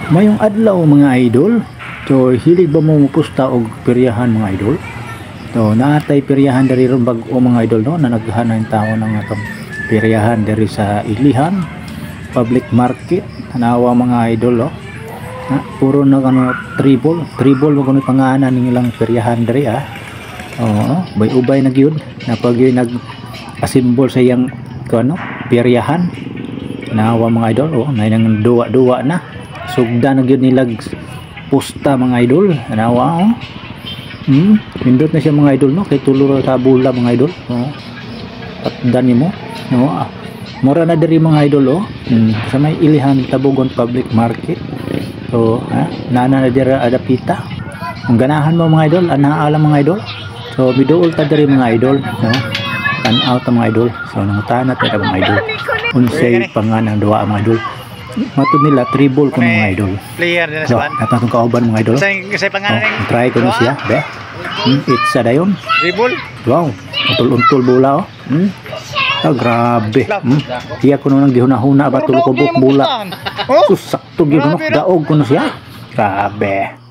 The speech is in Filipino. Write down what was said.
Mayong adlaw mga idol. So hilig ba mo mupusta og peryahan mga idol? So naatay peryahan diri ron bag-o mga idol no na naghanay tao ng atong peryahan diri sa Ilihan Public Market. Tanawa mga idol puro na ano tribal mo kuno pangalan ning ilang peryahan diri ubay na gyud na pag yun nag-assemble sa iyang kuno peryahan. Tanawa mga idol nay nang duwa na sugda na gyud nilag pusta mga idol. Tanawa pindot na siya mga idol no kay tulo sa bula mga idol patdan nimo mura na diri mga idol sa may Ilihan Tabugon Public Market. So nana na diri adapita ang ganahan mo mga idol anaalam mga idol. So biduol ta diri mga idol tan-aw ta mga idol. So nangutana ta mga idol unsay pangalan duwa mga idol matud nila tribal kuno mga idol player din so sa natong kauban mga idol say pangalan try ko na siya be it's dayon tribal wow untol bula grabe iya kuno nang gihuna-huna ba tulo ko buk bula sakto gyud no daog kuno siya grabe.